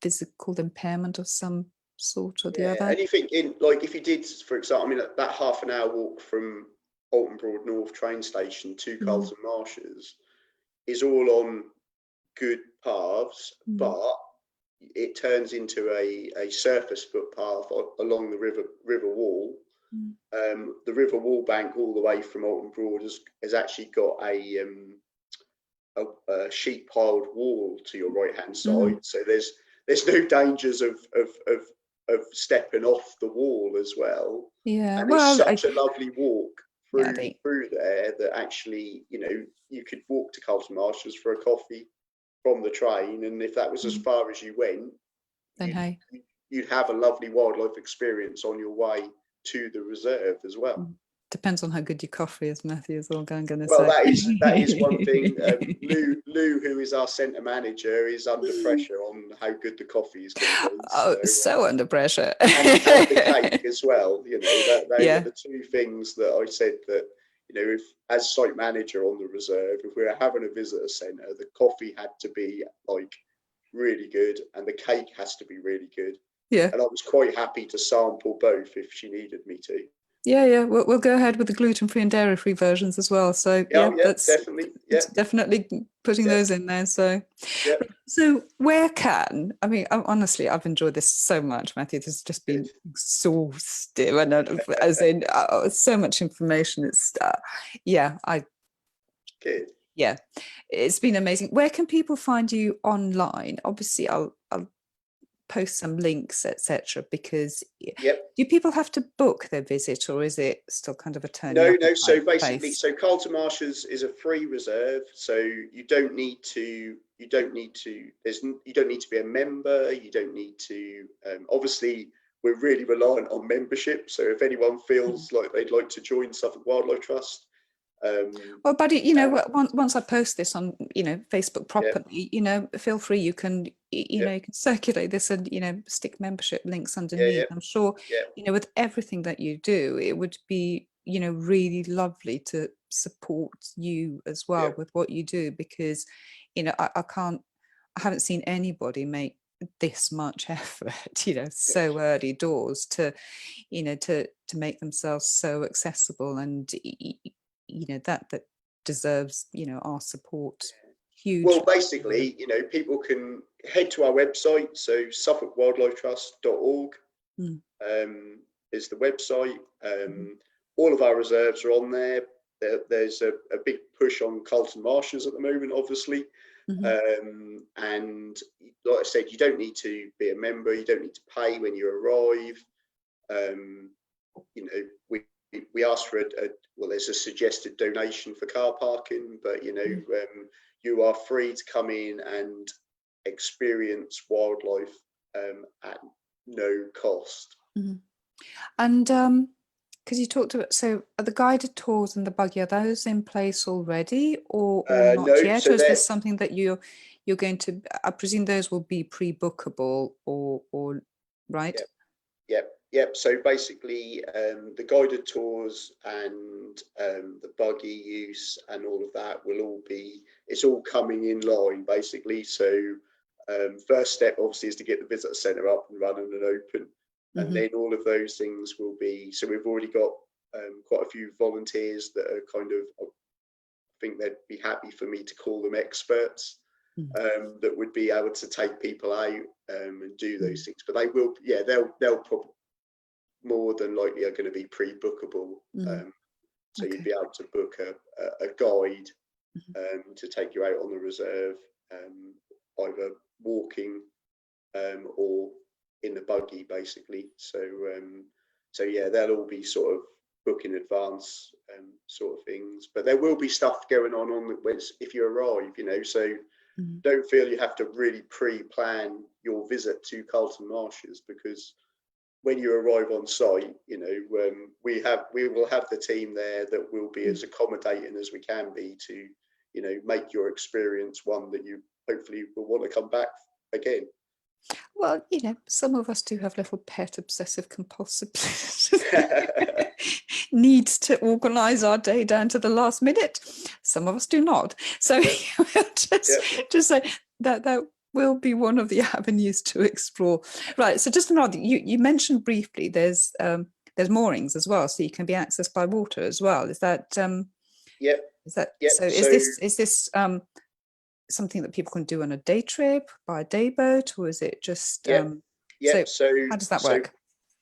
physical impairment of some sort or the other. And you think if you did, for example, that half an hour walk from Alton Broad North train station to Carlton Marshes is all on good paths, but it turns into a surface footpath along the river wall. The river wall bank all the way from Alton Broad has actually got a sheet piled wall to your right hand side, so there's no dangers of stepping off the wall as well. Yeah, and well, it's such a lovely walk through there that actually you could walk to Carlton Marshes for a coffee from the train, and if that was as far as you went, then you'd have a lovely wildlife experience on your way to the reserve as well. Depends on how good your coffee is, Matthew, is all I'm going to Well, say. that is one thing. Lou, who is our centre manager, is under pressure on how good the coffee is going to be. Oh, so under pressure. and the cake as well. They were the two things that I said that, if as site manager on the reserve, if we were having a visitor centre, the coffee had to be like really good and the cake has to be really good. Yeah. And I was quite happy to sample both if she needed me to. Yeah. We'll go ahead with the gluten-free and dairy-free versions as well. So that's definitely. Definitely putting those in there. So, where can, I mean, honestly, I've enjoyed this so much, Matthew. This has just been exhaustive, and as in so much information. It's Good. Yeah, it's been amazing. Where can people find you online? Obviously, I'll post some links, etc. Because do people have to book their visit, or is it still kind of a turn? No. So basically, Carlton Marshes is a free reserve, so you don't need to be a member. You don't need to. Obviously, we're really reliant on membership. So if anyone feels like they'd like to join Suffolk Wildlife Trust. Well, buddy, once I post this on, Facebook properly, feel free. You can, you can circulate this and, stick membership links underneath. I'm sure, with everything that you do, it would be, really lovely to support you as well with what you do, because, I haven't seen anybody make this much effort, so early doors to make themselves so accessible, and that deserves our support. Huge. Well, basically, people can head to our website, so suffolkwildlifetrust.org is the website. All of our reserves are on there. there's a big push on Carlton Marshes at the moment, obviously. Mhm. And like I said, you don't need to be a member, you don't need to pay when you arrive. You know, we asked for well, there's a suggested donation for car parking, but you know, you are free to come in and experience wildlife at no cost. Mhm. And because you talked about, so are the guided tours and the buggy, are those in place already, or not No, yet? so Or is they're this something that you're going to, I presume those will be pre-bookable, or right? yeah, yep. So basically, the guided tours and the buggy use and all of that will all be, it's all coming in line basically. So first step obviously is to get the visitor centre up and running and open. And Mm-hmm. then all of those things will be, so we've already got quite a few volunteers that are kind of, I think they'd be happy for me to call them experts. Mm. That would be able to take people out and do Mm. those things, but they will, yeah, they'll probably more than likely are going to be pre-bookable. Mm. So you'd Okay. be able to book a guide Mhm. to take you out on the reserve, either walking or in the buggy, basically. So yeah, they'll all be sort of book in advance sort of things. But there will be stuff going on if you arrive, you know. So Mm. don't feel you have to really pre-plan your visit to Carlton Marshes, because when you arrive on site, you know, we will have the team there that will be Mm. as accommodating as we can be to, you know, make your experience one that you hopefully will want to come back again. Well, you know, some of us do have little pet obsessive compulsive needs to organise our day down to the last minute. Some of us do not. So just, Yep. just say that will be one of the avenues to explore. Right. So just another, you mentioned briefly there's moorings as well, so you can be accessed by water as well. Yep. Is that Yep. so? So Is this something that people can do on a day trip, by a day boat, or is it just yep. so Yep. So how does that so work?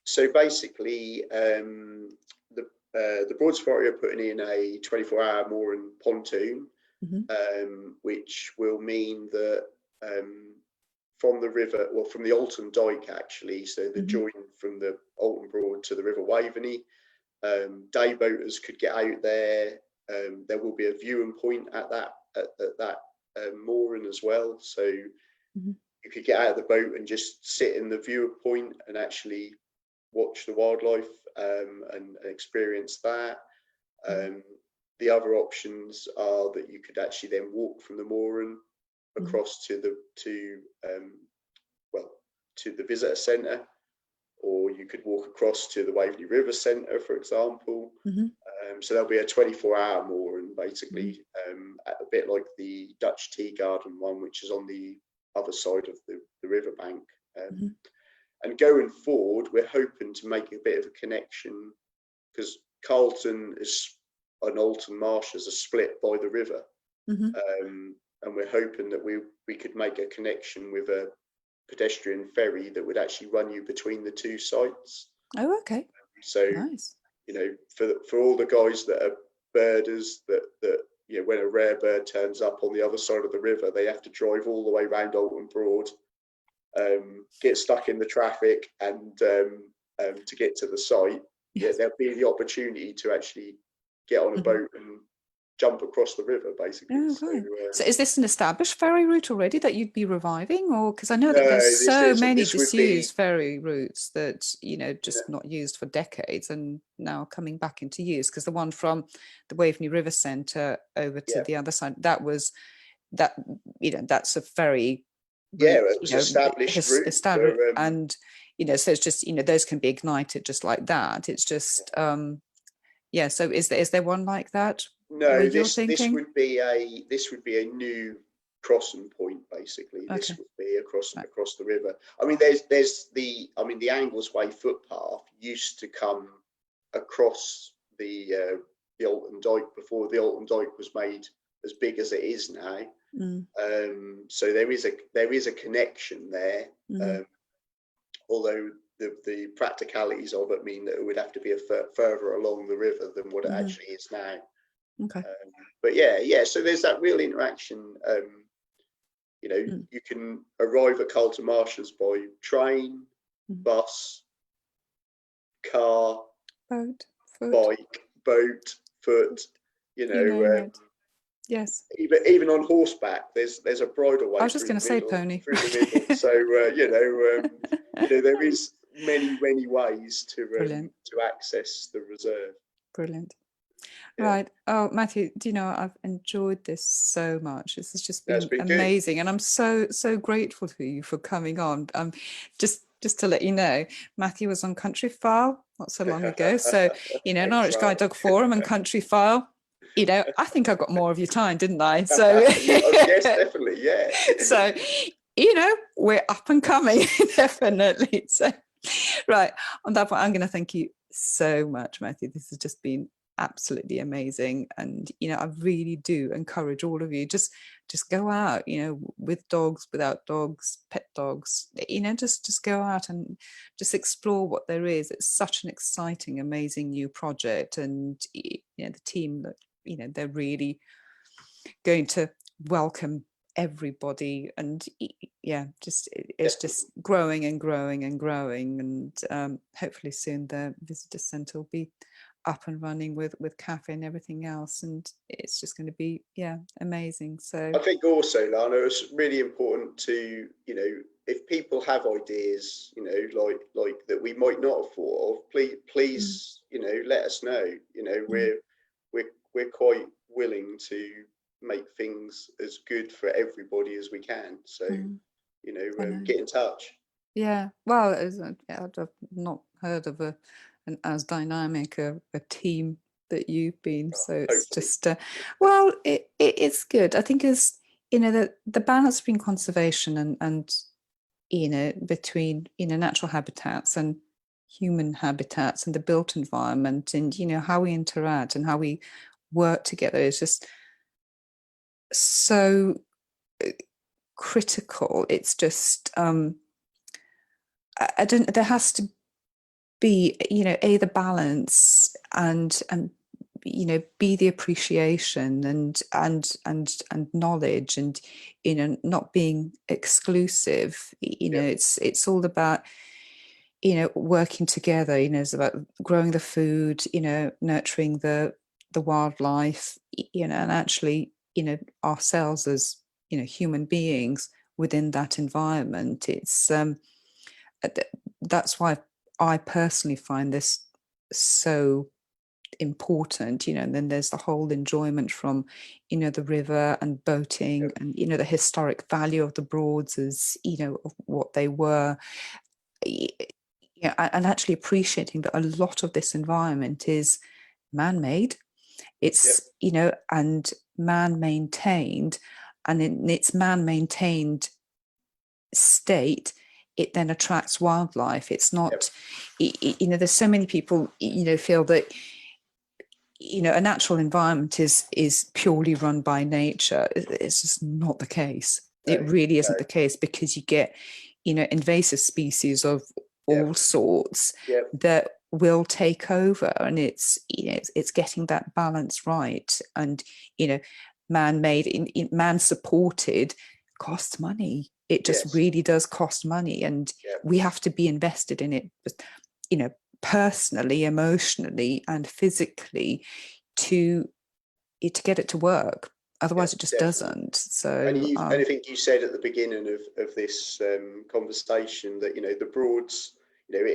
so basically, the Broads Authority are putting in a 24-hour mooring pontoon, Mm-hmm. which will mean that from the river, well, from the Alton Dyke actually, so the Mm-hmm. join from the Alton Broad to the River Waveney, day boaters could get out there. There will be a viewing point at that mooring as well, so Mm-hmm. you could get out of the boat and just sit in the viewer point and actually watch the wildlife and experience that. Um, the other options are that you could actually then walk from the mooring Mm-hmm. across to well, to the visitor centre, or you could walk across to the Waveney River Centre, for example. Mm-hmm. So there'll be a 24-hour mooring, basically, Mm-hmm. a bit like the Dutch Tea Garden one, which is on the other side of the riverbank. Mm-hmm. And going forward, we're hoping to make a bit of a connection, because Carlton and Alton Marshes are split by the river. Mm-hmm. And we're hoping that we could make a connection with a pedestrian ferry that would actually run you between the two sites. Oh, okay. So, Nice. you know, for all the guys that are birders, that you know, when a rare bird turns up on the other side of the river, they have to drive all the way around Alton Broad, get stuck in the traffic, and to get to the site. Yeah, Yes. there'll be the opportunity to actually get on a Mm-hmm. boat and jump across the river, basically. Oh, So right. So is this an established ferry route already that you'd be reviving? Or because I know that no, there's so many this would be, disused ferry routes that, you know, just not used for decades and now coming back into use. Because the one from the Waveney River Centre over to yeah, the other side, that, that's a ferry yeah, route, it was established route established. for And, so it's just, those can be ignited just like that. It's just, yeah. So is there one like that where no, you're this thinking? would be a new crossing point, basically. This Okay. would be Right. across the river. I mean, the Anglesway footpath used to come across the Alton Dyke before the Alton Dyke was made as big as it is now. Mm. So there is a connection there. Mm-hmm. Although the practicalities of it mean that it would have to be further along the river than what it Mm-hmm. actually is now. Okay. But yeah. So there's that real interaction. You know, Mm. you can arrive at Carlton Marshes by train, Mm. bus, car, Boat, foot, bike, boat, foot. You you name know, it. Yes. even on horseback, there's a I bridleway was just going to say pony. through the middle. So there is many ways Brilliant. to access the reserve. Brilliant. Yeah, Right. Oh, Matthew, do you know, I've enjoyed this so much. This has just that's been been good. amazing. And I'm so grateful to you for coming on. Just to let you know, Matthew was on Country File not so long ago. So, Thanks, Norwich Guide Lara. Dog Forum and Country File, I think I got more of your time, didn't I? So, Yes, definitely. Yeah. so, we're up and coming, definitely. So, right. On that point, I'm going to thank you so much, Matthew. This has just been absolutely amazing. And, I really do encourage all of you, just go out, with dogs, without dogs, pet dogs, just go out and just explore what there is. It's such an exciting, amazing new project. And, the team that, they're really going to welcome everybody, and it's just growing and growing and growing, and hopefully soon the visitor centre will be up and running with cafe and everything else, and it's just going to be amazing. So I think also, Lana, it's really important to, if people have ideas, like that we might not have thought of, please, let us know. We're quite willing to make things as good for everybody as we can. So, get in touch. Yeah, well, I've not heard of an as dynamic a team that you've been. So it's Hopefully. just, it's good. I think is the balance between conservation and between natural habitats and human habitats and the built environment, and how we interact and how we work together is just so critical. It's just I don't. There has to be, the balance, and be the appreciation and knowledge, and not being exclusive. It's all about working together. It's about growing the food, nurturing the wildlife, and actually ourselves as human beings within that environment. It's that's why I personally find this so important, and then there's the whole enjoyment from, the river and boating, Yep. and, the historic value of the Broads as, of what they were, and actually appreciating that a lot of this environment is man-made. Yep. It's, and man-maintained, and in its man-maintained state, it then attracts wildlife. It's not, there's so many people, feel that, a natural environment is purely run by nature. It's just not the case. No, It really isn't the case, because you get, invasive species of all sorts Yep. that will take over, and it's getting that balance right. And man-made, man-supported costs money. It just really does cost money, and we have to be invested in it, personally, emotionally, and physically to get it to work. Otherwise, it just doesn't. So, and I think you said at the beginning of this conversation that the Broads, it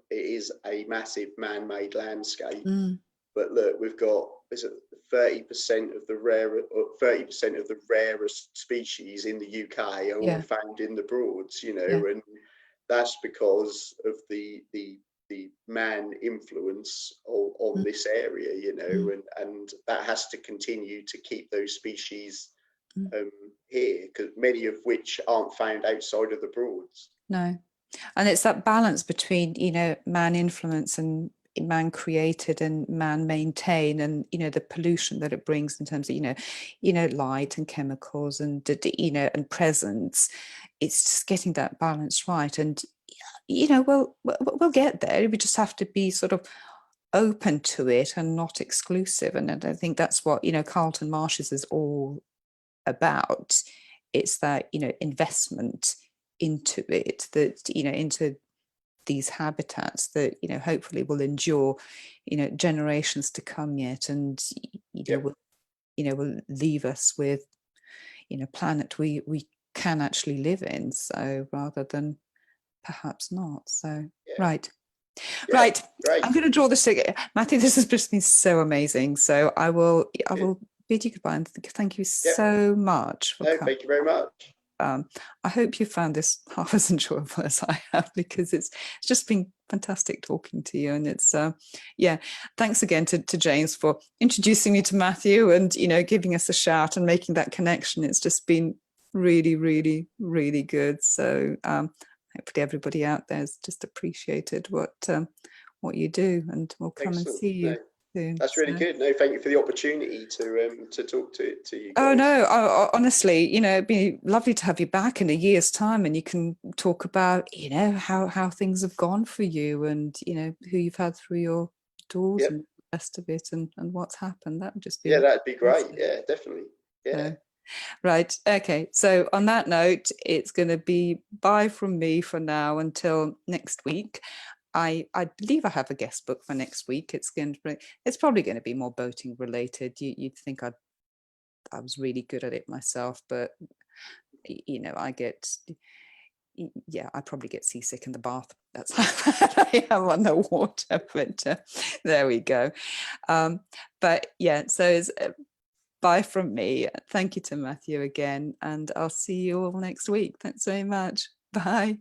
is a massive man-made landscape. But look, we've got 30% of the rarest species in the UK are all found in the Broads. And that's because of the man influence on this area, and that has to continue to keep those species here, because many of which aren't found outside of the Broads. No, and it's that balance between man influence and man created and man maintain, and the pollution that it brings in terms of light and chemicals and and presence. It's just getting that balance right, and we'll get there. We just have to be sort of open to it and not exclusive. And I think that's what, Carlton Marshes is all about. It's that, investment into it, that, into these habitats that, hopefully will endure, generations to come yet, and, will leave us with, planet we can actually live in. So rather than perhaps not. So, right. Yeah, Right. great. I'm going to draw this together. Matthew, this has just been so amazing. So I will bid you goodbye and thank you so much for coming. Thank you very much. I hope you found this half as enjoyable as I have, because it's just been fantastic talking to you. And it's thanks again to James for introducing me to Matthew and giving us a shout and making that connection. It's just been really, really, really good. So hopefully everybody out there has just appreciated what you do, and will come and see you soon. That's really good. No, thank you for the opportunity to talk to you guys. Oh no, honestly, it'd be lovely to have you back in a year's time, and you can talk about, how things have gone for you, and who you've had through your doors and the rest of it, and what's happened. That would just be that'd be great. Yeah, definitely. Yeah. Right. Okay. So on that note, it's going to be bye from me for now until next week. I believe I have a guest book for next week. It's probably going to be more boating related. You'd think I was really good at it myself, but I probably get seasick in the bath. That's how bad I am on the water. But there we go. But yeah, so it's bye from me. Thank you to Matthew again, and I'll see you all next week. Thanks very much. Bye.